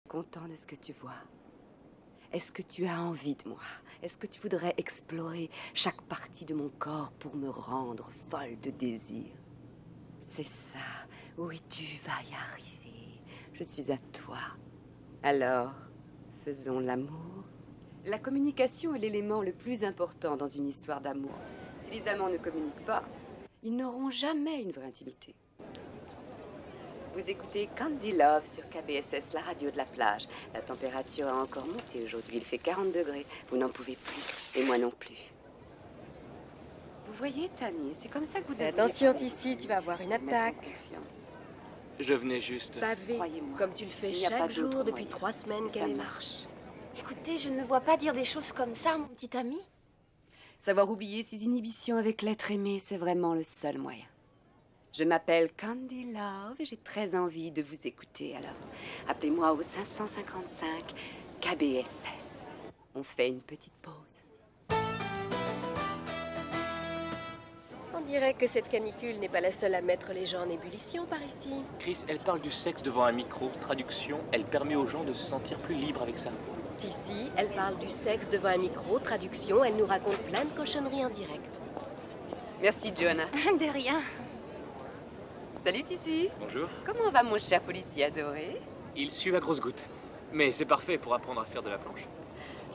Content de ce que tu vois? Est-ce que tu as envie de moi? Est-ce que tu voudrais explorer chaque partie de mon corps pour me rendre folle de désir? C'est ça. Oui, tu vas y arriver. Je suis à toi. Alors, faisons l'amour. La communication est l'élément le plus important dans une histoire d'amour. Si les amants ne communiquent pas, ils n'auront jamais une vraie intimité. Vous écoutez Candy Love sur KBSS, la radio de la plage. La température a encore monté aujourd'hui. Il fait 40 degrés. Vous n'en pouvez plus. Et moi non plus. Vous voyez, Tani, c'est comme ça que vous devez... Attention, Tissi, tu vas avoir une attaque. Je venais juste... Bavé, comme tu le fais chaque jour depuis 3 semaines qu'elle marche. Écoutez, je ne me vois pas dire des choses comme ça, mon petit ami. Savoir oublier ses inhibitions avec l'être aimé, c'est vraiment le seul moyen. Je m'appelle Candy Love et j'ai très envie de vous écouter, alors appelez-moi au 555 KBSS. On fait une petite pause. On dirait que cette canicule n'est pas la seule à mettre les gens en ébullition par ici. Chris, elle parle du sexe devant un micro. Traduction, elle permet aux gens de se sentir plus libres avec ça. Ici, elle parle du sexe devant un micro. Traduction, elle nous raconte plein de cochonneries en direct. Merci, Joanna. De rien. Salut, Tissi. Bonjour. Comment va mon cher policier adoré? Il sue à grosses gouttes. Mais c'est parfait pour apprendre à faire de la planche.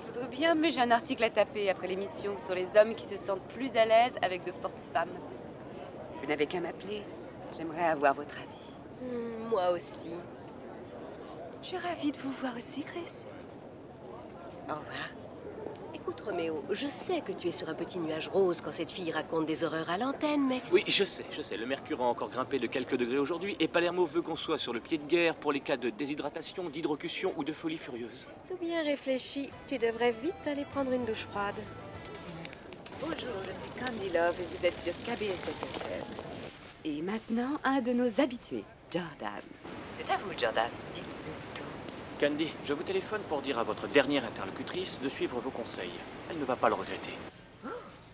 Je voudrais bien, mais j'ai un article à taper après l'émission sur les hommes qui se sentent plus à l'aise avec de fortes femmes. Vous n'avez qu'à m'appeler. J'aimerais avoir votre avis. Moi aussi. Je suis ravie de vous voir aussi, Chris. Au revoir. Écoute, Roméo, je sais que tu es sur un petit nuage rose quand cette fille raconte des horreurs à l'antenne, mais... Oui, je sais. Le mercure a encore grimpé de quelques degrés aujourd'hui et Palermo veut qu'on soit sur le pied de guerre pour les cas de déshydratation, d'hydrocution ou de folie furieuse. Tout bien réfléchi. Tu devrais vite aller prendre une douche froide. Bonjour, je suis Candy Love et vous êtes sur KBSS. Et maintenant, un de nos habitués, Jordan. C'est à vous, Jordan. Dites-nous tout. Candy, je vous téléphone pour dire à votre dernière interlocutrice de suivre vos conseils. Elle ne va pas le regretter.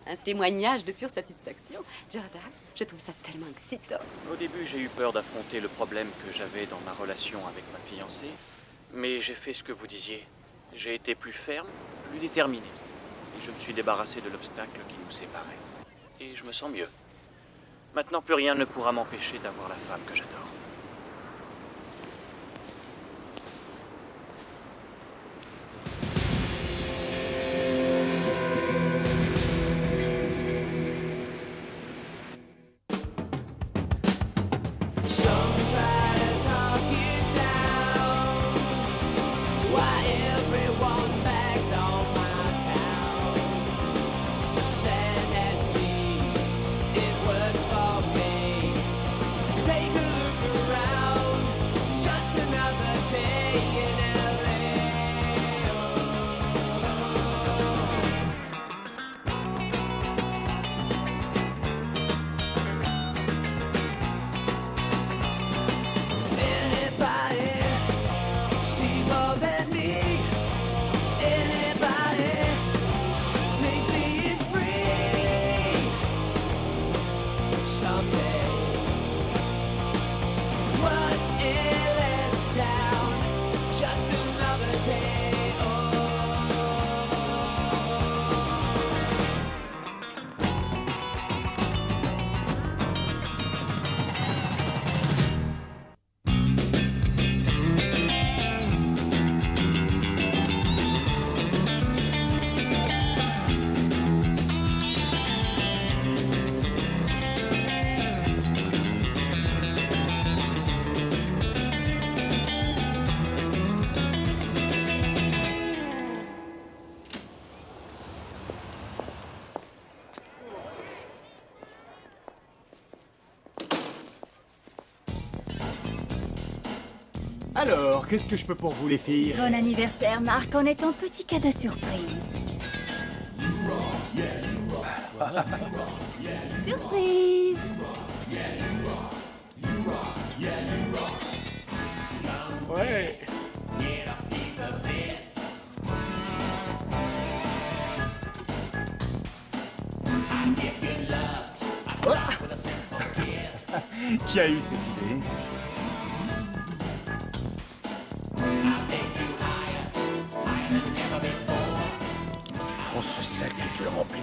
Un témoignage de pure satisfaction. Jordan, je trouve ça tellement excitant. Au début, j'ai eu peur d'affronter le problème que j'avais dans ma relation avec ma fiancée. Mais j'ai fait ce que vous disiez. J'ai été plus ferme, plus déterminé. Et je me suis débarrassé de l'obstacle qui nous séparait. Et je me sens mieux. Maintenant, plus rien ne pourra m'empêcher d'avoir la femme que j'adore. Alors, qu'est-ce que je peux pour vous, les filles? Bon anniversaire, Marc, on est en petit cadeau surprise. Surprise! Ouais. Oh. Qui a eu cette idée? rempli.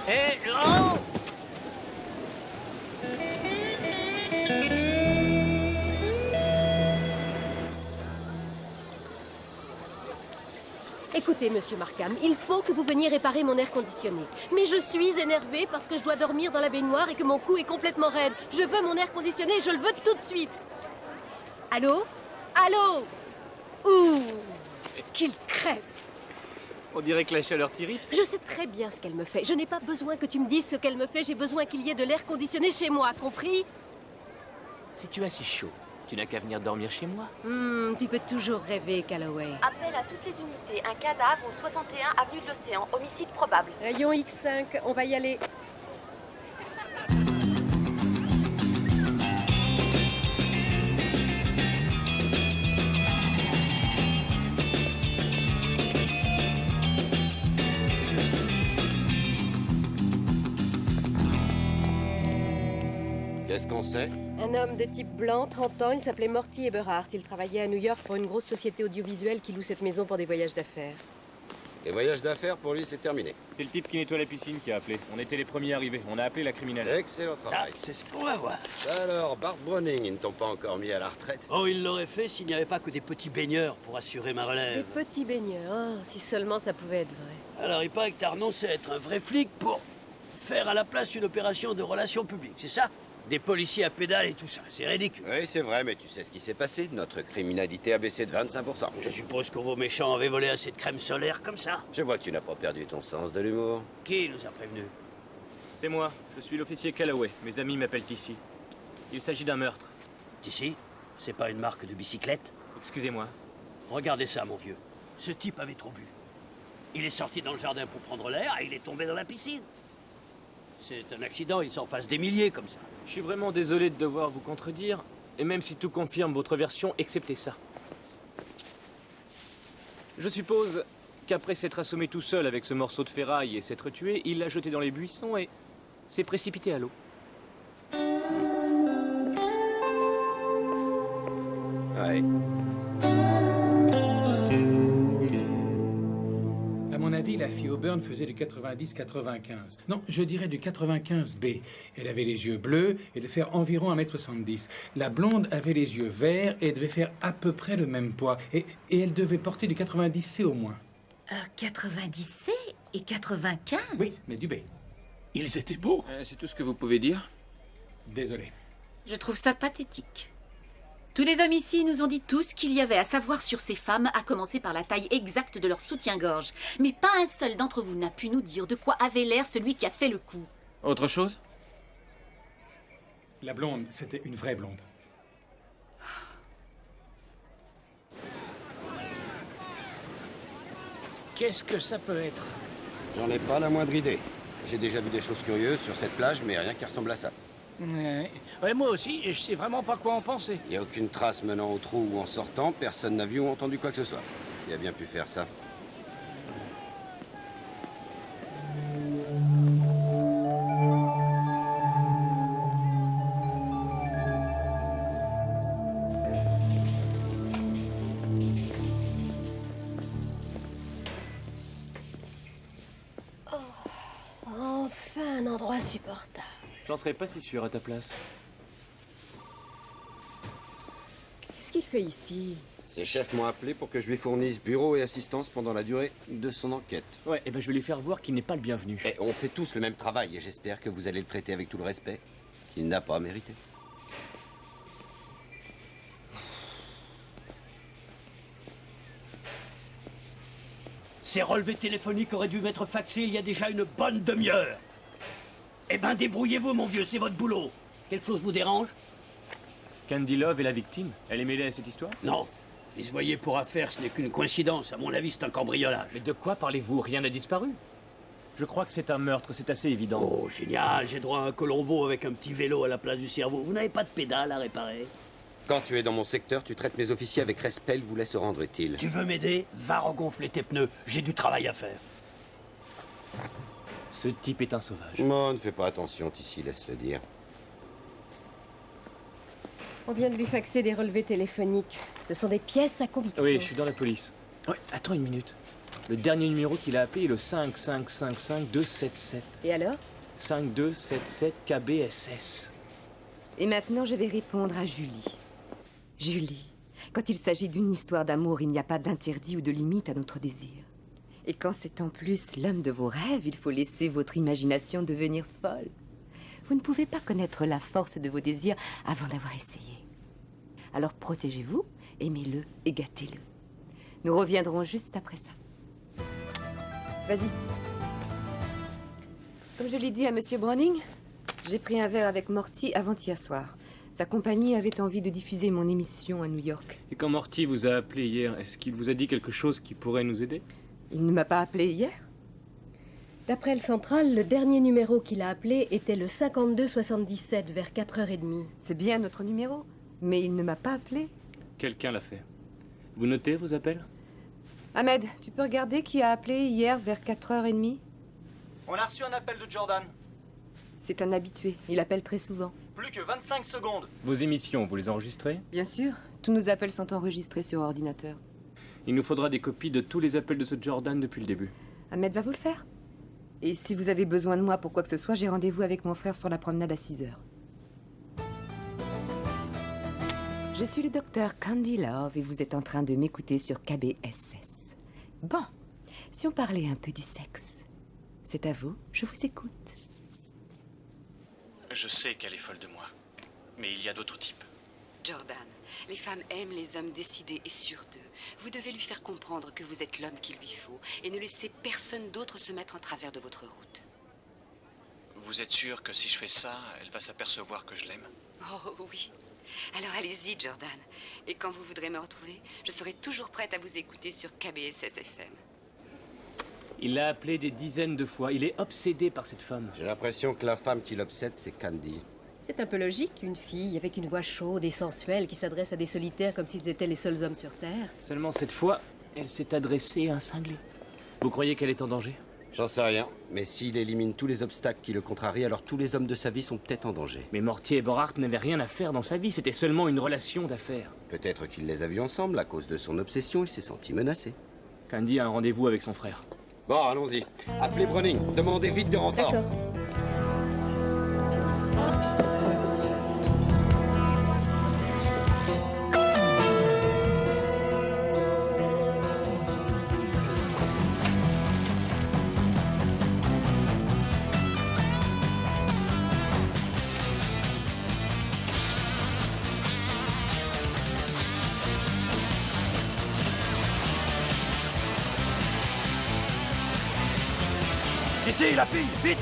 Eh, oh! Écoutez, monsieur Markham, il faut que vous veniez réparer mon air conditionné. Mais je suis énervée parce que je dois dormir dans la baignoire et que mon cou est complètement raide. Je veux mon air conditionné, je le veux tout de suite. Allô? Allô? Ouh! Qu'il crève! On dirait que la chaleur t'irrite. Je sais très bien ce qu'elle me fait. Je n'ai pas besoin que tu me dises ce qu'elle me fait. J'ai besoin qu'il y ait de l'air conditionné chez moi, compris? Si tu as si chaud, tu n'as qu'à venir dormir chez moi. Tu peux toujours rêver, Calloway. Appel à toutes les unités. Un cadavre au 61 avenue de l'Océan. Homicide probable. Rayon X5, on va y aller. Qu'est-ce qu'on sait? Un homme de type blanc, 30 ans, il s'appelait Morty Eberhardt. Il travaillait à New York pour une grosse société audiovisuelle qui loue cette maison pour des voyages d'affaires. Les voyages d'affaires, pour lui, c'est terminé. C'est le type qui nettoie la piscine qui a appelé. On était les premiers arrivés. On a appelé la criminelle. Excellent travail. C'est ce qu'on va voir. Alors, Bart Browning, ils ne t'ont pas encore mis à la retraite? Oh, il l'aurait fait s'il n'y avait pas que des petits baigneurs pour assurer ma Des relève. petits baigneurs. Oh, si seulement ça pouvait être vrai. Alors, il paraît que t'as renoncé à être un vrai flic pour faire à la place une opération de relations publiques, c'est ça? Des policiers à pédales et tout ça, c'est ridicule. Oui, c'est vrai, mais tu sais ce qui s'est passé? Notre criminalité a baissé de 25%. Je suppose que vos méchants avaient volé assez de crème solaire comme ça. Je vois que tu n'as pas perdu ton sens de l'humour. Qui nous a prévenus? C'est moi. Je suis l'officier Calloway. Mes amis m'appellent Tissy. Il s'agit d'un meurtre. Ici, c'est pas une marque de bicyclette? Excusez-moi. Regardez ça, mon vieux. Ce type avait trop bu. Il est sorti dans le jardin pour prendre l'air et il est tombé dans la piscine. C'est un accident, il s'en passe des milliers comme ça. Je suis vraiment désolé de devoir vous contredire, et même si tout confirme votre version, excepté ça. Je suppose qu'après s'être assommé tout seul avec ce morceau de ferraille et s'être tué, il l'a jeté dans les buissons et s'est précipité à l'eau. Ouais. À mon avis, la fille Auburn faisait du 90-95. Non, je dirais du 95B. Elle avait les yeux bleus et devait faire environ 1m70. La blonde avait les yeux verts et devait faire à peu près le même poids. Et elle devait porter du 90C au moins. 90C et 95? Oui, mais du B. Ils étaient beaux. C'est tout ce que vous pouvez dire? Désolé. Je trouve ça pathétique. Tous les hommes ici nous ont dit tout ce qu'il y avait à savoir sur ces femmes, à commencer par la taille exacte de leur soutien-gorge. Mais pas un seul d'entre vous n'a pu nous dire de quoi avait l'air celui qui a fait le coup. Autre chose? La blonde, c'était une vraie blonde. Qu'est-ce que ça peut être? J'en ai pas la moindre idée. J'ai déjà vu des choses curieuses sur cette plage, mais rien qui ressemble à ça. Ouais, moi aussi, et je sais vraiment pas quoi en penser. Il n'y a aucune trace menant au trou ou en sortant, personne n'a vu ou entendu quoi que ce soit. Qui a bien pu faire ça? Enfin, un endroit supportable. J'en serais pas si sûr à ta place. Qu'est-ce qu'il fait ici? Ses chefs m'ont appelé pour que je lui fournisse bureau et assistance pendant la durée de son enquête. Ouais, et ben je vais lui faire voir qu'il n'est pas le bienvenu. Et on fait tous le même travail et j'espère que vous allez le traiter avec tout le respect qu'il n'a pas mérité. Ces relevés téléphoniques auraient dû m'être faxés il y a déjà une bonne demi-heure. Eh ben, débrouillez-vous, mon vieux, c'est votre boulot. Quelque chose vous dérange? Candy Love est la victime. Elle est mêlée à cette histoire? Non. Ils se voyaient pour affaire, ce n'est qu'une coïncidence. À mon avis, c'est un cambriolage. Mais de quoi parlez-vous? Rien n'a disparu. Je crois que c'est un meurtre, c'est assez évident. Oh, génial, j'ai droit à un Colombo avec un petit vélo à la place du cerveau. Vous n'avez pas de pédale à réparer? Quand tu es dans mon secteur, tu traites mes officiers avec respect, ils voulaient se rendre utile. Tu veux m'aider? Va regonfler tes pneus, j'ai du travail à faire. Ce type est un sauvage. Non, ne fais pas attention, Tissy, laisse-le dire. On vient de lui faxer des relevés téléphoniques. Ce sont des pièces à conviction. Oui, je suis dans la police. Ouais, attends une minute. Le dernier numéro qu'il a appelé est le 5555277. Et alors? 5277 KBSS. Et maintenant, je vais répondre à Julie. Julie, quand il s'agit d'une histoire d'amour, il n'y a pas d'interdit ou de limite à notre désir. Et quand c'est en plus l'homme de vos rêves, il faut laisser votre imagination devenir folle. Vous ne pouvez pas connaître la force de vos désirs avant d'avoir essayé. Alors protégez-vous, aimez-le et gâtez-le. Nous reviendrons juste après ça. Vas-y. Comme je l'ai dit à Monsieur Browning, j'ai pris un verre avec Morty avant-hier soir. Sa compagnie avait envie de diffuser mon émission à New York. Et quand Morty vous a appelé hier, est-ce qu'il vous a dit quelque chose qui pourrait nous aider? Il ne m'a pas appelé hier. D'après le central, le dernier numéro qu'il a appelé était le 5277 vers 4h30. C'est bien notre numéro, mais il ne m'a pas appelé. Quelqu'un l'a fait. Vous notez vos appels? Ahmed, tu peux regarder qui a appelé hier vers 4h30? On a reçu un appel de Jordan. C'est un habitué, il appelle très souvent. Plus que 25 secondes. Vos émissions, vous les enregistrez? Bien sûr, tous nos appels sont enregistrés sur ordinateur. Il nous faudra des copies de tous les appels de ce Jordan depuis le début. Ahmed va vous le faire. Et si vous avez besoin de moi pour quoi que ce soit, j'ai rendez-vous avec mon frère sur la promenade à 6h. Je suis le docteur Candy Love et vous êtes en train de m'écouter sur KBSS. Bon, si on parlait un peu du sexe. C'est à vous, je vous écoute. Je sais qu'elle est folle de moi, mais il y a d'autres types. Jordan, les femmes aiment les hommes décidés et sûrs d'eux. Vous devez lui faire comprendre que vous êtes l'homme qu'il lui faut et ne laissez personne d'autre se mettre en travers de votre route. Vous êtes sûr que si je fais ça, elle va s'apercevoir que je l'aime? Oh oui. Alors allez-y, Jordan. Et quand vous voudrez me retrouver, je serai toujours prête à vous écouter sur KBSS FM. Il l'a appelé des dizaines de fois. Il est obsédé par cette femme. J'ai l'impression que la femme qui l'obsède, c'est Candy. C'est un peu logique, une fille avec une voix chaude et sensuelle qui s'adresse à des solitaires comme s'ils étaient les seuls hommes sur Terre. Seulement cette fois, elle s'est adressée à un cinglé. Vous croyez qu'elle est en danger? J'en sais rien, mais s'il élimine tous les obstacles qui le contrarient, alors tous les hommes de sa vie sont peut-être en danger. Mais Morty et Borart n'avaient rien à faire dans sa vie, c'était seulement une relation d'affaires. Peut-être qu'il les a vus ensemble, à cause de son obsession, il s'est senti menacé. Candy a un rendez-vous avec son frère. Bon, allons-y. Appelez Browning, demandez vite de renfort. D'accord. Ici, la fille, vite!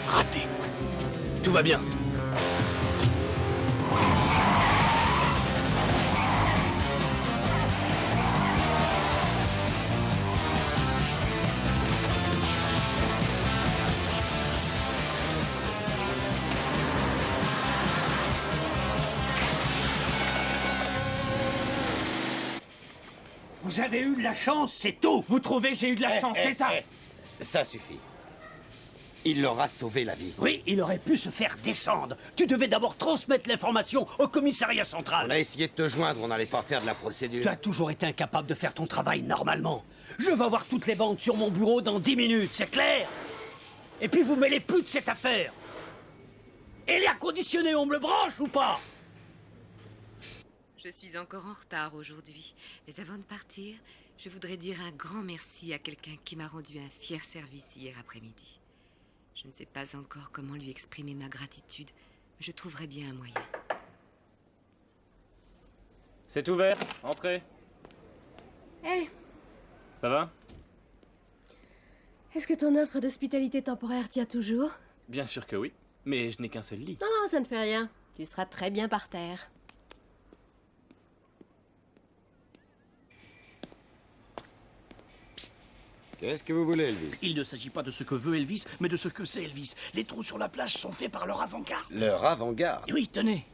Raté. Tout va bien. Vous avez eu de la chance, c'est tout! Vous trouvez que j'ai eu de la chance, c'est ça? Ça suffit. Il leur a sauvé la vie. Oui, il aurait pu se faire descendre. Tu devais d'abord transmettre l'information au commissariat On central. a essayé de te joindre, on n'allait pas faire de la procédure. Tu as toujours été incapable de faire ton travail normalement. Je vais avoir toutes les bandes sur mon bureau dans 10 minutes, c'est clair? Et puis vous mêlez plus de cette affaire. Et l'air conditionné, on me le branche ou pas? Je suis encore en retard aujourd'hui, mais avant de partir, je voudrais dire un grand merci à quelqu'un qui m'a rendu un fier service hier après-midi. Je ne sais pas encore comment lui exprimer ma gratitude, mais je trouverai bien un moyen. C'est ouvert, entrez. Hé, Ça va? Est-ce que ton offre d'hospitalité temporaire tient toujours? Bien sûr que oui, mais je n'ai qu'un seul lit. Non, ça ne fait rien. Tu seras très bien par terre. Qu'est-ce que vous voulez, Elvis? Il ne s'agit pas de ce que veut Elvis, mais de ce que c'est Elvis. Les trous sur la plage sont faits par leur avant-garde. Leur avant-garde? Et oui, tenez.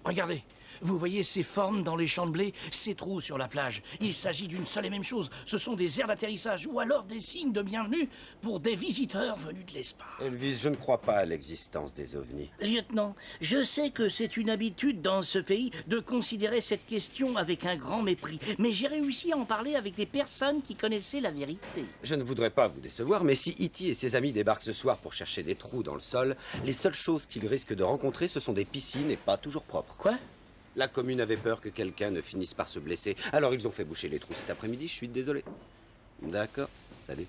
Regardez. Vous voyez ces formes dans les champs de blé, ces trous sur la plage. Il s'agit d'une seule et même chose. Ce sont des aires d'atterrissage ou alors des signes de bienvenue pour des visiteurs venus de l'espace. Elvis, je ne crois pas à l'existence des ovnis. Lieutenant, je sais que c'est une habitude dans ce pays de considérer cette question avec un grand mépris, mais j'ai réussi à en parler avec des personnes qui connaissaient la vérité. Je ne voudrais pas vous décevoir, mais si E.T. et ses amis débarquent ce soir pour chercher des trous dans le sol, les seules choses qu'ils risquent de rencontrer, ce sont des piscines et pas toujours propres. Quoi? La commune avait peur que quelqu'un ne finisse par se blesser, alors ils ont fait boucher les trous cet après-midi, je suis désolé. D'accord, salut.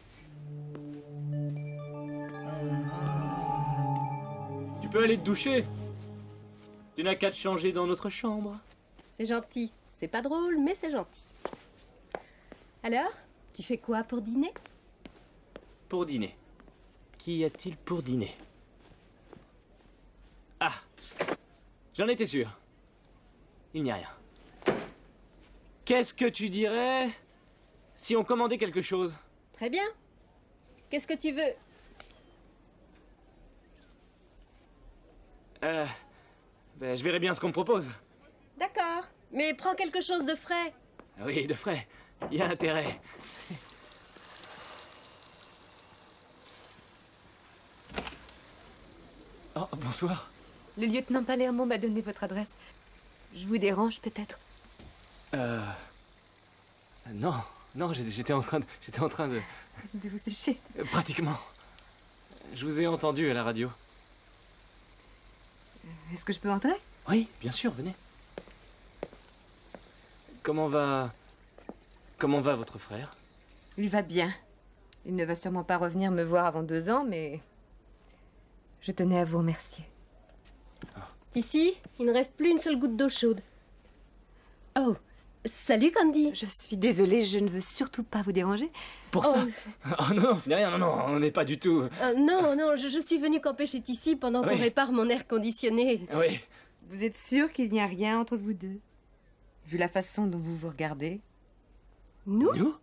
Tu peux aller te doucher. Tu n'as qu'à te changer dans notre chambre. C'est gentil. C'est pas drôle, mais c'est gentil. Alors, tu fais quoi pour dîner? Pour dîner. Qu'y a-t-il pour dîner? Ah! J'en étais sûr. Il n'y a rien. Qu'est-ce que tu dirais si on commandait quelque chose? Très bien. Qu'est-ce que tu veux? Je verrai bien ce qu'on me propose. D'accord. Mais prends quelque chose de frais. Oui, de frais. Il y a intérêt. Oh, bonsoir. Le lieutenant Palermo m'a donné votre adresse. Je vous dérange peut-être? Non, j'étais en train de... De vous sécher? Pratiquement. Je vous ai entendu à la radio. Est-ce que je peux entrer? Oui, bien sûr, venez. Comment va votre frère? Il va bien. Il ne va sûrement pas revenir me voir avant 2 ans, mais... je tenais à vous remercier. Ici, il ne reste plus une seule goutte d'eau chaude. Oh, salut Candy. Je suis désolée, je ne veux surtout pas vous déranger. Pour ça? Oh non, ce n'est rien, non, on n'est pas du tout... Non, je suis venue camper chez Tissi pendant qu'on répare mon air conditionné. Oui. Vous êtes sûr qu'il n'y a rien entre vous deux? Vu la façon dont vous vous regardez. Nous?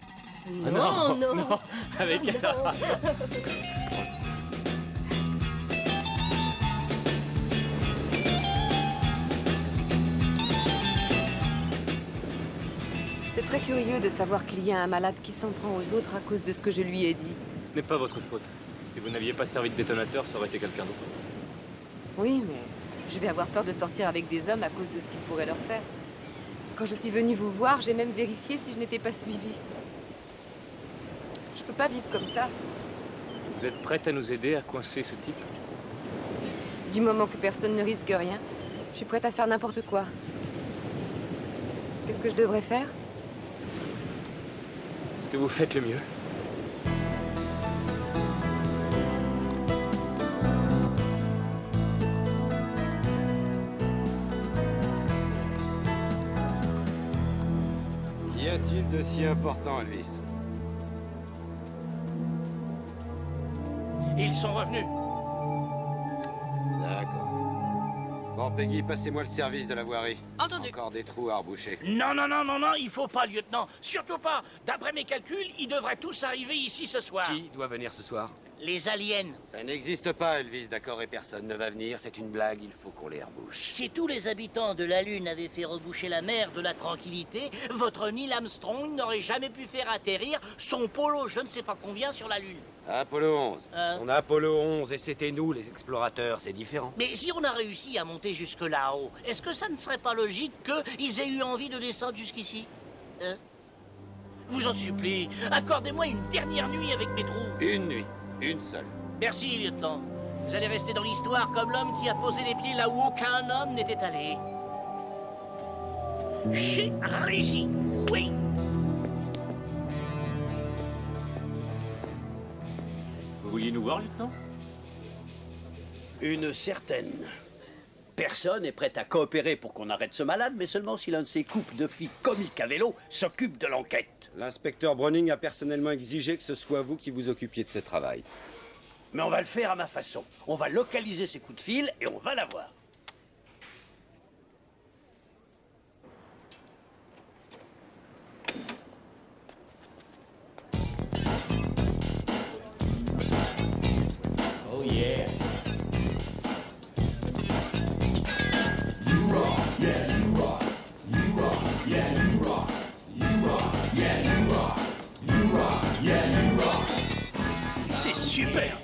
Non. Avec Non. C'est très curieux de savoir qu'il y a un malade qui s'en prend aux autres à cause de ce que je lui ai dit. Ce n'est pas votre faute. Si vous n'aviez pas servi de détonateur, ça aurait été quelqu'un d'autre. Oui, mais je vais avoir peur de sortir avec des hommes à cause de ce qu'ils pourraient leur faire. Quand je suis venue vous voir, j'ai même vérifié si je n'étais pas suivie. Je peux pas vivre comme ça. Vous êtes prête à nous aider à coincer ce type? Du moment que personne ne risque rien, je suis prête à faire n'importe quoi. Qu'est-ce que je devrais faire? Ce que vous faites le mieux. Qu'y a-t-il de si important, Elvis? Ils sont revenus. D'accord. Bon, Peggy, passez-moi le service de la voirie. Entendu. Encore des trous à reboucher. Non, il faut pas, lieutenant. Surtout pas. D'après mes calculs, ils devraient tous arriver ici ce soir. Qui doit venir ce soir? Les aliens. Ça n'existe pas, Elvis, d'accord, et personne ne va venir. C'est une blague, il faut qu'on les rebouche. Si tous les habitants de la Lune avaient fait reboucher la mer de la tranquillité, votre Neil Armstrong n'aurait jamais pu faire atterrir son polo je ne sais pas combien sur la Lune. Apollo 11. On a Apollo 11 et c'était nous, les explorateurs, c'est différent. Mais si on a réussi à monter jusque là-haut, est-ce que ça ne serait pas logique qu'ils aient eu envie de descendre jusqu'ici? Vous en supplie, accordez-moi une dernière nuit avec mes trous. Une nuit, une seule. Merci, lieutenant. Vous allez rester dans l'histoire comme l'homme qui a posé les pieds là où aucun homme n'était allé. J'ai réussi, oui. Vous vouliez nous voir, lieutenant? Une certaine. Personne n'est prêt à coopérer pour qu'on arrête ce malade, mais seulement si l'un de ces couples de flics comiques à vélo s'occupe de l'enquête. L'inspecteur Browning a personnellement exigé que ce soit vous qui vous occupiez de ce travail. Mais on va le faire à ma façon. On va localiser ces coups de fil et on va l'avoir. Oh yeah. C'est super.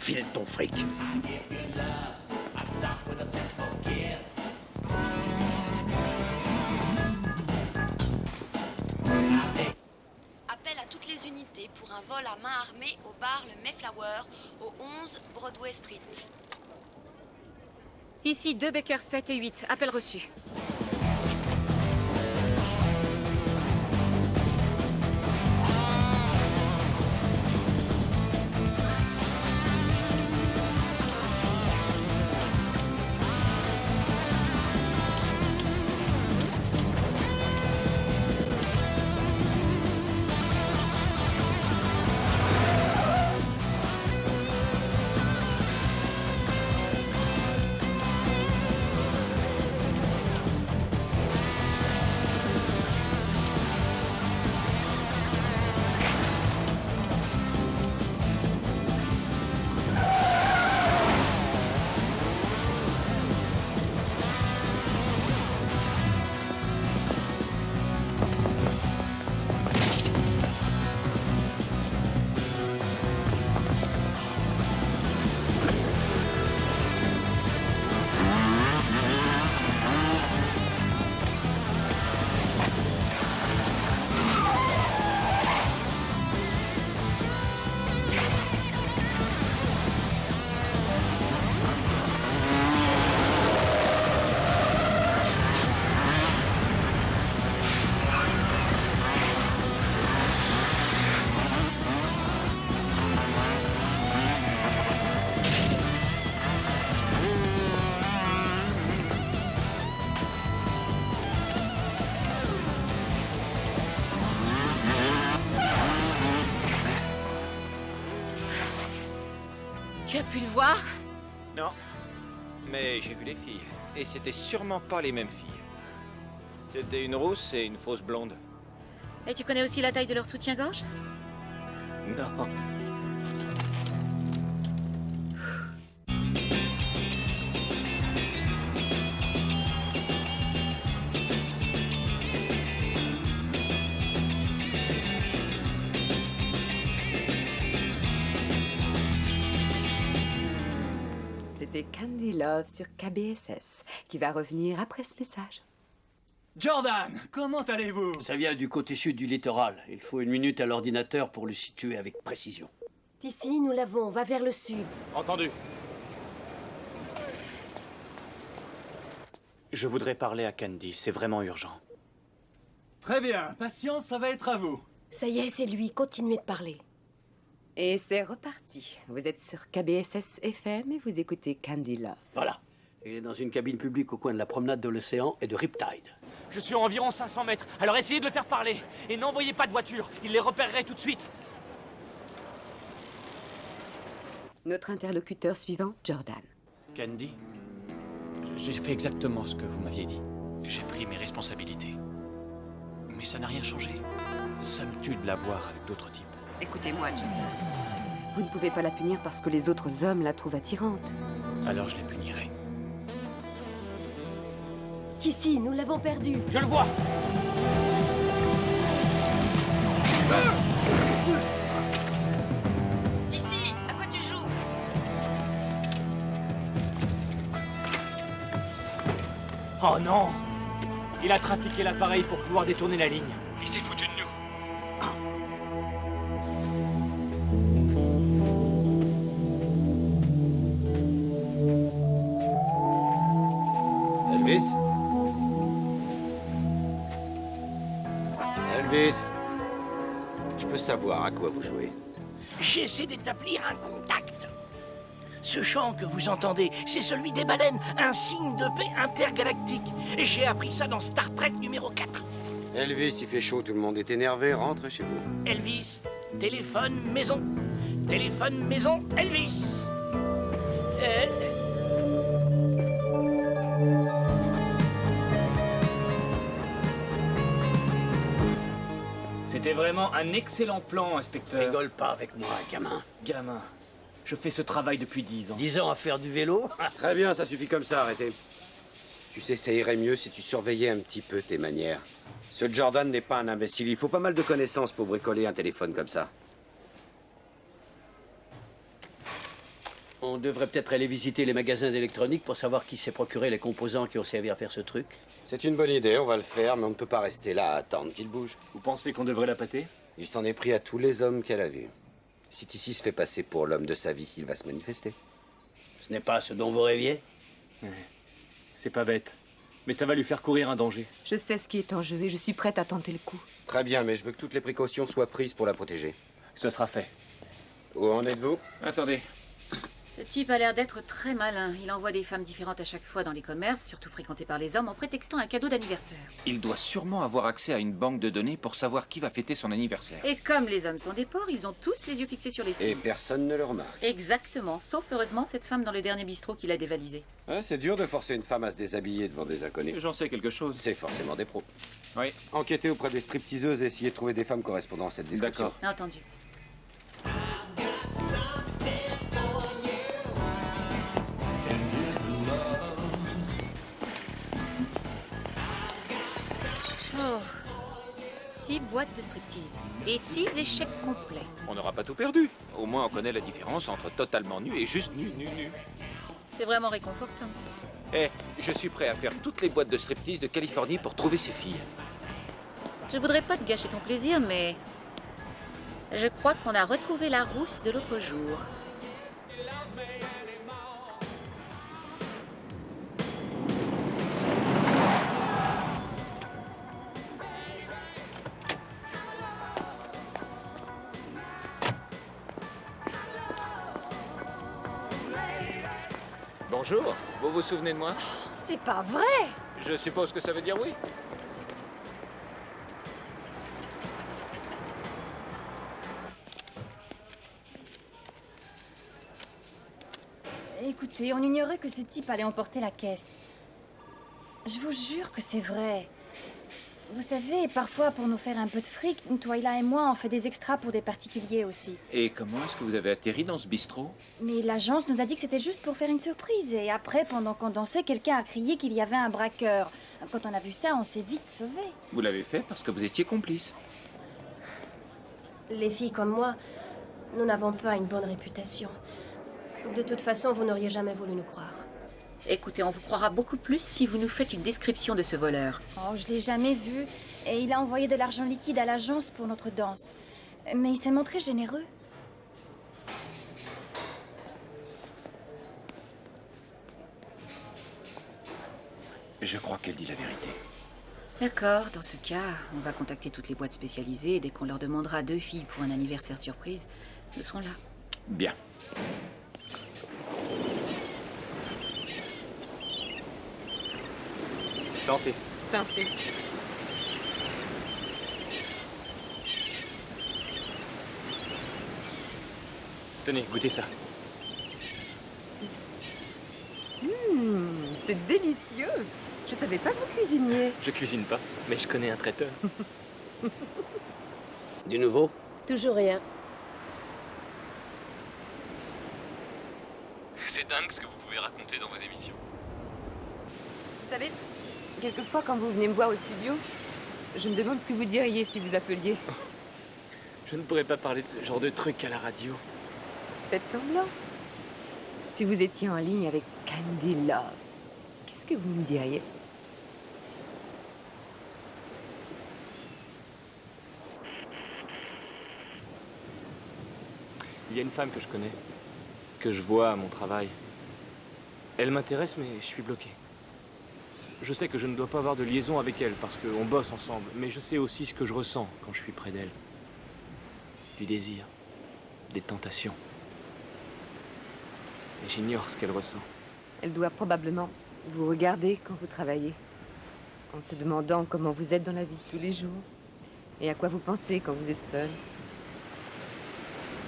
File ton fric. Appel à toutes les unités pour un vol à main armée au bar Le Mayflower, au 11 Broadway Street. Ici 2 Baker 7 et 8. Appel reçu. Tu as pu le voir? Non. Mais j'ai vu les filles. Et c'était sûrement pas les mêmes filles. C'était une rousse et une fausse blonde. Et tu connais aussi la taille de leur soutien-gorge? Non. C'était Candy Love sur KBSS, qui va revenir après ce message. Jordan, comment allez-vous? Ça vient du côté sud du littoral. Il faut 1 minute à l'ordinateur pour le situer avec précision. Ici, nous l'avons. Va vers le sud. Entendu. Je voudrais parler à Candy, c'est vraiment urgent. Très bien, patience, ça va être à vous. Ça y est, c'est lui. Continuez de parler. Et c'est reparti. Vous êtes sur KBSS FM et vous écoutez Candy Love. Voilà. Il est dans une cabine publique au coin de la promenade de l'océan et de Riptide. Je suis à environ 500 mètres, alors essayez de le faire parler. Et n'envoyez pas de voiture, il les repérerait tout de suite. Notre interlocuteur suivant, Jordan. Candy, j'ai fait exactement ce que vous m'aviez dit. J'ai pris mes responsabilités. Mais ça n'a rien changé. Ça me tue de la voir avec d'autres types. Écoutez-moi, Jordan. Vous ne pouvez pas la punir parce que les autres hommes la trouvent attirante. Alors je les punirai. Ici, nous l'avons perdu. Je le vois. D'ici, à quoi tu joues? Oh non! Il a trafiqué l'appareil pour pouvoir détourner la ligne. Il s'est foutu de nous. Elvis? Elvis? Je peux savoir à quoi vous jouez? j'essaie d'établir un contact. Ce chant que vous entendez, c'est celui des baleines, un signe de paix intergalactique. J'ai appris ça dans Star Trek numéro 4. Elvis, il fait chaud, tout le monde est énervé, rentre chez vous. Elvis, téléphone maison. Téléphone maison, Elvis. C'était vraiment un excellent plan, inspecteur. Rigole pas avec moi, gamin. Gamin, je fais ce travail depuis 10 ans. 10 ans à faire du vélo? Très bien, ça suffit comme ça, arrêtez. Tu sais, ça irait mieux si tu surveillais un petit peu tes manières. Ce Jordan n'est pas un imbécile, il faut pas mal de connaissances pour bricoler un téléphone comme ça. On devrait peut-être aller visiter les magasins électroniques pour savoir qui s'est procuré les composants qui ont servi à faire ce truc. C'est une bonne idée, on va le faire, mais on ne peut pas rester là à attendre qu'il bouge. Vous pensez qu'on devrait la pâter? Il s'en est pris à tous les hommes qu'elle a vus. Si Tissi se fait passer pour l'homme de sa vie, il va se manifester. Ce n'est pas ce dont vous rêviez? C'est pas bête. Mais ça va lui faire courir un danger. Je sais ce qui est en jeu et je suis prête à tenter le coup. Très bien, mais je veux que toutes les précautions soient prises pour la protéger. Ça sera fait. Où en êtes-vous? Attendez. Ce type a l'air d'être très malin. Il envoie des femmes différentes à chaque fois dans les commerces, surtout fréquentés par les hommes, en prétextant un cadeau d'anniversaire. Il doit sûrement avoir accès à une banque de données pour savoir qui va fêter son anniversaire. Et comme les hommes sont des porcs, ils ont tous les yeux fixés sur les filles. Et personne ne le remarque. Exactement, sauf heureusement cette femme dans le dernier bistrot qu'il a dévalisé. Ah, c'est dur de forcer une femme à se déshabiller devant des inconnus. J'en sais quelque chose. C'est forcément des pros. Oui. Enquêtez auprès des stripteaseuses et essayez de trouver des femmes correspondant à cette description. D'accord. Entendu. Oh, 6 boîtes de striptease et 6 échecs complets. On n'aura pas tout perdu. Au moins, on connaît la différence entre totalement nu et juste nu. C'est vraiment réconfortant. Eh, je suis prêt à faire toutes les boîtes de striptease de Californie pour trouver ces filles. Je voudrais pas te gâcher ton plaisir, mais je crois qu'on a retrouvé la rousse de l'autre jour. Bonjour, vous vous souvenez de moi? C'est pas vrai! Je suppose que ça veut dire oui. Écoutez, on ignorait que ce type allait emporter la caisse. Je vous jure que c'est vrai. Vous savez, parfois, pour nous faire un peu de fric, Twyla et moi, on fait des extras pour des particuliers aussi. Et comment est-ce que vous avez atterri dans ce bistrot? Mais l'agence nous a dit que c'était juste pour faire une surprise. Et après, pendant qu'on dansait, quelqu'un a crié qu'il y avait un braqueur. Quand on a vu ça, on s'est vite sauvés. Vous l'avez fait parce que vous étiez complice. Les filles comme moi, nous n'avons pas une bonne réputation. De toute façon, vous n'auriez jamais voulu nous croire. Écoutez, on vous croira beaucoup plus si vous nous faites une description de ce voleur. Oh, je l'ai jamais vu. Et il a envoyé de l'argent liquide à l'agence pour notre danse. Mais il s'est montré généreux. Je crois qu'elle dit la vérité. D'accord, dans ce cas, on va contacter toutes les boîtes spécialisées et dès qu'on leur demandera 2 filles pour un anniversaire surprise, nous serons là. Bien. Santé. Santé. Tenez, goûtez ça. C'est délicieux. Je savais pas que vous cuisiniez. Je cuisine pas, mais je connais un traiteur. Du nouveau? Toujours rien. C'est dingue ce que vous pouvez raconter dans vos émissions. Vous savez, quelquefois quand vous venez me voir au studio, je me demande ce que vous diriez si vous appeliez. Je ne pourrais pas parler de ce genre de truc à la radio. Faites semblant. Si vous étiez en ligne avec Candy Love, qu'est-ce que vous me diriez? Il y a une femme que je connais, que je vois à mon travail. Elle m'intéresse, mais je suis bloqué. Je sais que je ne dois pas avoir de liaison avec elle parce qu'on bosse ensemble, mais je sais aussi ce que je ressens quand je suis près d'elle. Du désir. des tentations. Mais j'ignore ce qu'elle ressent. Elle doit probablement vous regarder quand vous travaillez, en se demandant comment vous êtes dans la vie de tous les jours, et à quoi vous pensez quand vous êtes seul.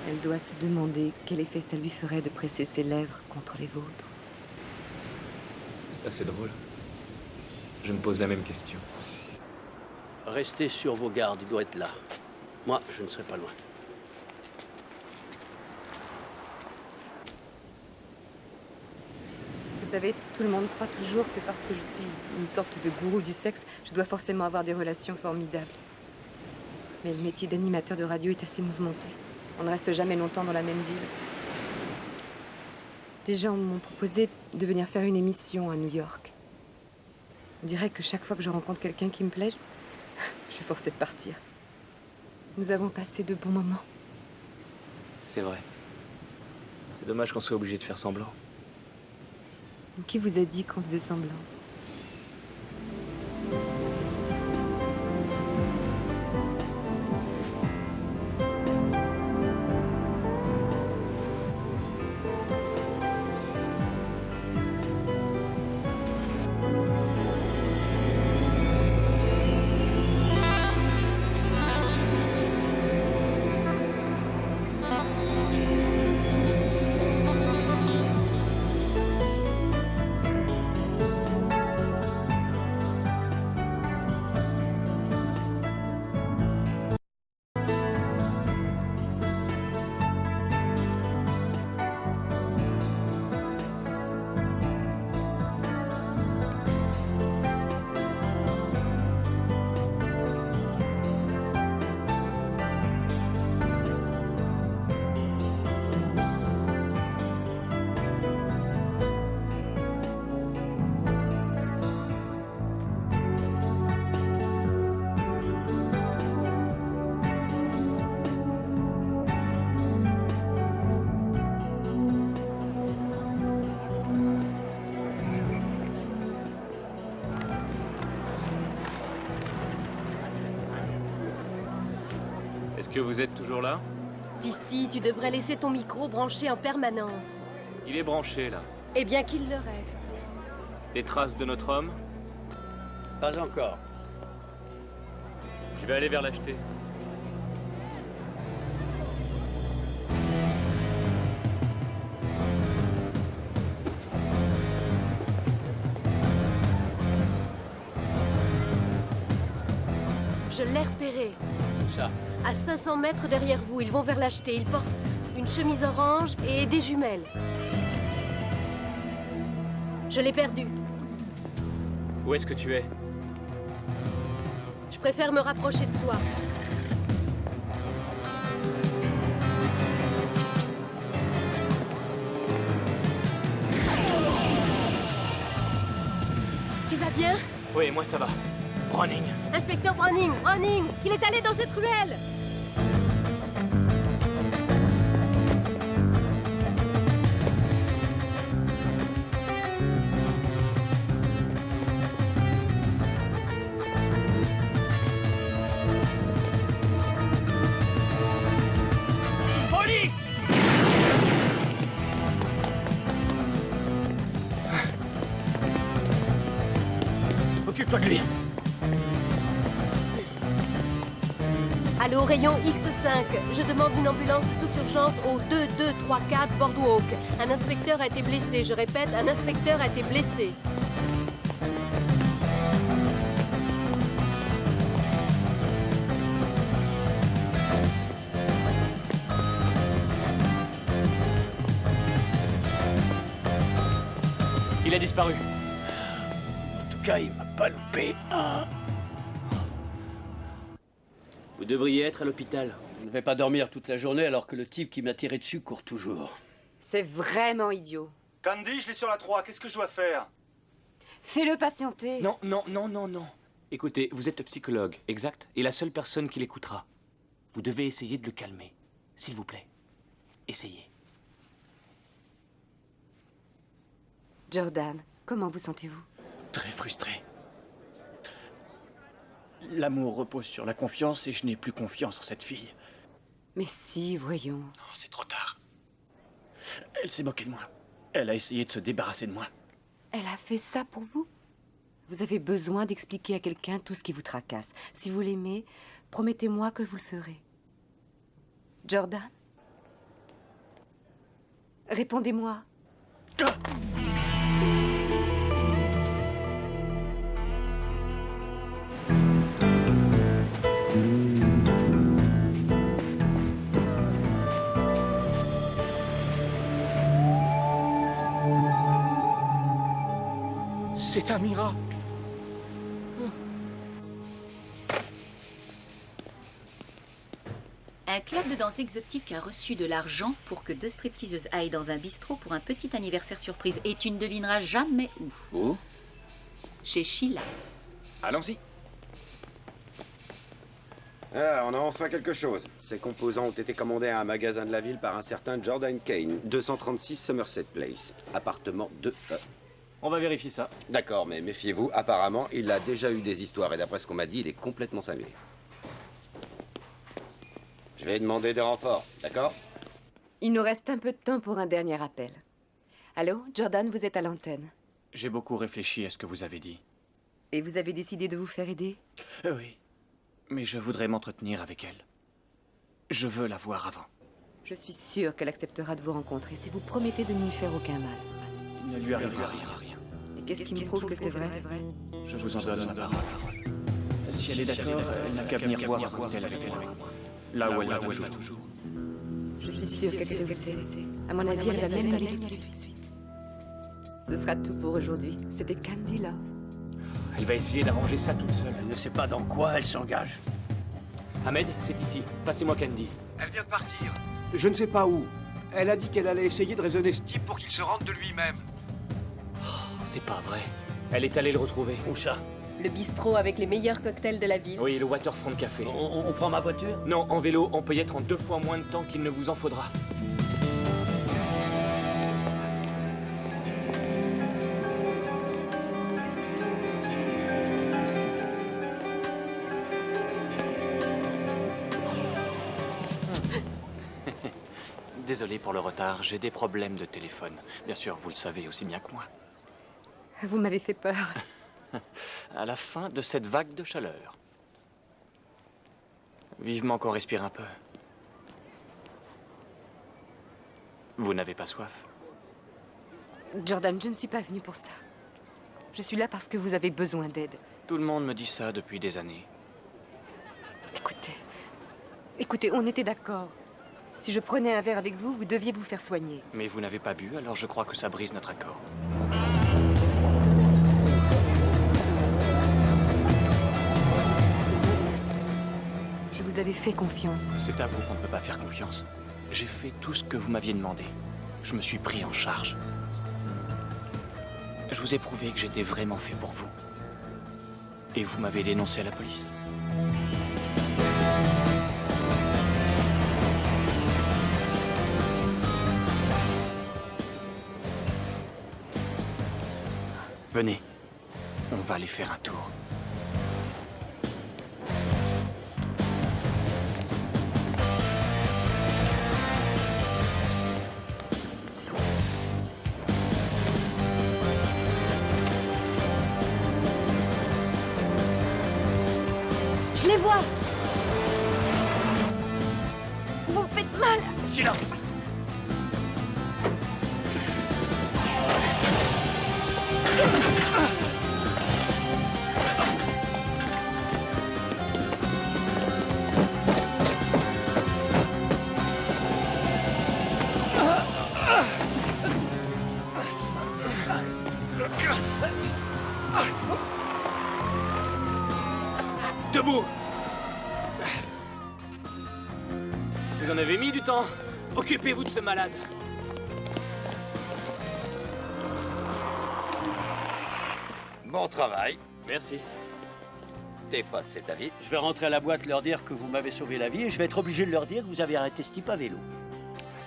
Elle doit se demander quel effet ça lui ferait de presser ses lèvres contre les vôtres. Ça, c'est drôle. Je me pose la même question. Restez sur vos gardes, il doit être là. Moi, je ne serai pas loin. Vous savez, tout le monde croit toujours que parce que je suis une sorte de gourou du sexe, je dois forcément avoir des relations formidables. Mais le métier d'animateur de radio est assez mouvementé. On ne reste jamais longtemps dans la même ville. Des gens m'ont proposé de venir faire une émission à New York. On dirait que chaque fois que je rencontre quelqu'un qui me plaît, je suis forcée de partir. Nous avons passé de bons moments. C'est vrai. C'est dommage qu'on soit obligé de faire semblant. Qui vous a dit qu'on faisait semblant? Est-ce que vous êtes toujours là? D'ici, tu devrais laisser ton micro branché en permanence. Il est branché, là. Eh bien qu'il le reste. Des traces de notre homme? Pas encore. Je vais aller vers l'acheter. Je l'ai repéré. Où ça? À 500 mètres derrière vous, ils vont vers l'acheter. Ils portent une chemise orange et des jumelles. Je l'ai perdu. Où est-ce que tu es? Je préfère me rapprocher de toi. Tu vas bien? Oui, moi ça va. Browning. Inspecteur Browning, Browning, il est allé dans cette ruelle. Police! Occupe-toi de lui. Allô, rayon X5. Je demande une ambulance de toute urgence au 2234 Boardwalk. Un inspecteur a été blessé. Je répète, un inspecteur a été blessé. Il a disparu. En tout cas, il m'a pas loupé un. Vous devriez être à l'hôpital. Je ne vais pas dormir toute la journée alors que le type qui m'a tiré dessus court toujours. C'est vraiment idiot. Candy, je l'ai sur la 3, qu'est-ce que je dois faire? Fais-le patienter. Non, non, non, non, non. Écoutez, vous êtes le psychologue, exact? Et la seule personne qui l'écoutera. Vous devez essayer de le calmer. S'il vous plaît. Essayez. Jordan, comment vous sentez-vous? Très frustré. L'amour repose sur la confiance et je n'ai plus confiance en cette fille. Mais si, voyons. Non, c'est trop tard. Elle s'est moquée de moi. Elle a essayé de se débarrasser de moi. Elle a fait ça pour vous? Vous avez besoin d'expliquer à quelqu'un tout ce qui vous tracasse. Si vous l'aimez, promettez-moi que vous le ferez. Jordan? Répondez-moi. C'est un miracle. Un club de danse exotique a reçu de l'argent pour que 2 stripteaseuses aillent dans un bistrot pour un petit anniversaire surprise. Et tu ne devineras jamais où. Où? Chez Sheila. Allons-y. Ah, on a enfin quelque chose. Ces composants ont été commandés à un magasin de la ville par un certain Jordan Kane, 236 Somerset Place, appartement 2E. On va vérifier ça. D'accord, mais méfiez-vous, apparemment, il a déjà eu des histoires et d'après ce qu'on m'a dit, il est complètement cinglé. Je vais demander des renforts, d'accord? Il nous reste un peu de temps pour un dernier appel. Allô, Jordan, vous êtes à l'antenne. J'ai beaucoup réfléchi à ce que vous avez dit. Et vous avez décidé de vous faire aider? Oui. Mais je voudrais m'entretenir avec elle. Je veux la voir avant. Je suis sûre qu'elle acceptera de vous rencontrer si vous promettez de ne lui faire aucun mal. Ne lui arrivera rien. Et qu'est-ce qui me prouve que c'est vrai? Je vous en donne ma parole. Si elle est d'accord, elle n'a qu'à venir voir un cocktail avec moi. Là où elle va toujours. Je suis sûre qu'elle sait où c'est. À mon avis, elle va même aller tout de suite. Ce sera tout pour aujourd'hui. C'était Candy Love. Elle va essayer d'arranger ça toute seule. Elle ne sait pas dans quoi elle s'engage. Ahmed, c'est ici. Passez-moi Candy. Elle vient de partir. Je ne sais pas où. Elle a dit qu'elle allait essayer de raisonner ce type pour qu'il se rende de lui-même. C'est pas vrai. Elle est allée le retrouver. Où ça? Le bistrot avec les meilleurs cocktails de la ville. Oui, le Waterfront Café. On prend ma voiture? Non, en vélo, on peut y être en 2 fois moins de temps qu'il ne vous en faudra. Désolé pour le retard, j'ai des problèmes de téléphone. Bien sûr, vous le savez aussi bien que moi. Vous m'avez fait peur. À la fin de cette vague de chaleur. Vivement qu'on respire un peu. Vous n'avez pas soif? Jordan, je ne suis pas venue pour ça. Je suis là parce que vous avez besoin d'aide. Tout le monde me dit ça depuis des années. Écoutez, on était d'accord. Si je prenais un verre avec vous, vous deviez vous faire soigner. Mais vous n'avez pas bu, alors je crois que ça brise notre accord. Je vous avais fait confiance. C'est à vous qu'on ne peut pas faire confiance. J'ai fait tout ce que vous m'aviez demandé. Je me suis pris en charge. Je vous ai prouvé que j'étais vraiment fait pour vous. Et vous m'avez dénoncé à la police. Venez, on va aller faire un tour. Je les vois! Vous me faites mal! Silence! Debout! Vous en avez mis du temps. Occupez-vous de ce malade. Bon travail. Merci. Tes potes, c'est ta vie. Je vais rentrer à la boîte, leur dire que vous m'avez sauvé la vie et je vais être obligé de leur dire que vous avez arrêté ce type à vélo.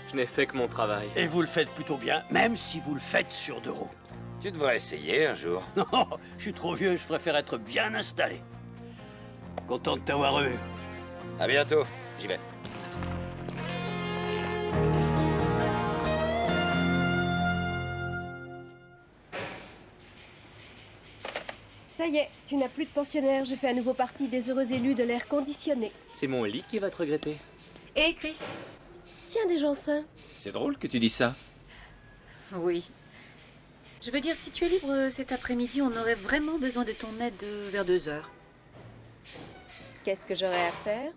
Je n'ai fait que mon travail. Et vous le faites plutôt bien, même si vous le faites sur 2 roues. Tu devrais essayer un jour. Non, je suis trop vieux, je préfère être bien installé. Content de t'avoir eu. À bientôt. J'y vais. Ça y est, tu n'as plus de pensionnaire. Je fais à nouveau partie des heureux élus de l'air conditionné. C'est mon lit qui va te regretter. Et Chris? Tiens, des gens sains. C'est drôle que tu dis ça. Oui. Je veux dire, si tu es libre cet après-midi, on aurait vraiment besoin de ton aide vers 2 heures. Qu'est-ce que j'aurais à faire?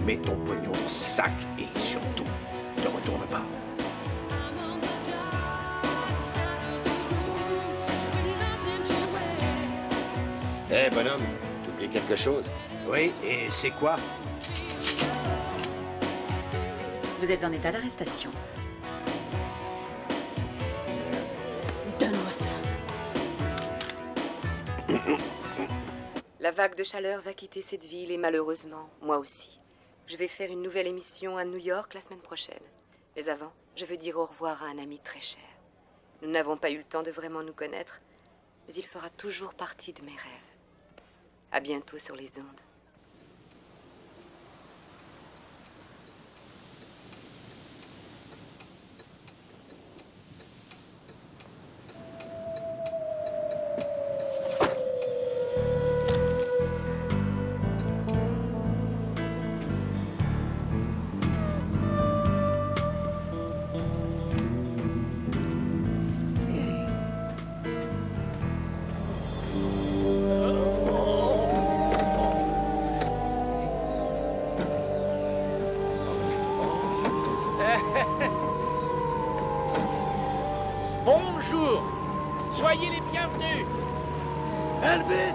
Mets ton pognon dans ce sac et surtout, ne retourne pas. Eh bonhomme, t'oublies quelque chose? Oui, et c'est quoi? Vous êtes en état d'arrestation. Donne-moi ça. La vague de chaleur va quitter cette ville et malheureusement, moi aussi. Je vais faire une nouvelle émission à New York la semaine prochaine. Mais avant, je veux dire au revoir à un ami très cher. Nous n'avons pas eu le temps de vraiment nous connaître, mais il fera toujours partie de mes rêves. À bientôt sur les ondes. Bonjour. Soyez les bienvenus. Elvis!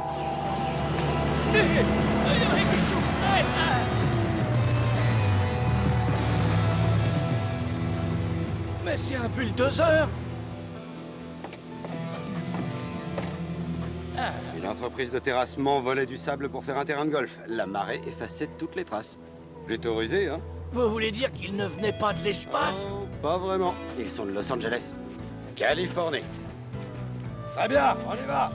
Mais c'est un bulldozer. Une entreprise de terrassement volait du sable pour faire un terrain de golf. La marée effaçait toutes les traces. Plutôt rusé, hein? Vous voulez dire qu'ils ne venaient pas de l'espace? Pas vraiment. Ils sont de Los Angeles. Californie. Très bien, on y va.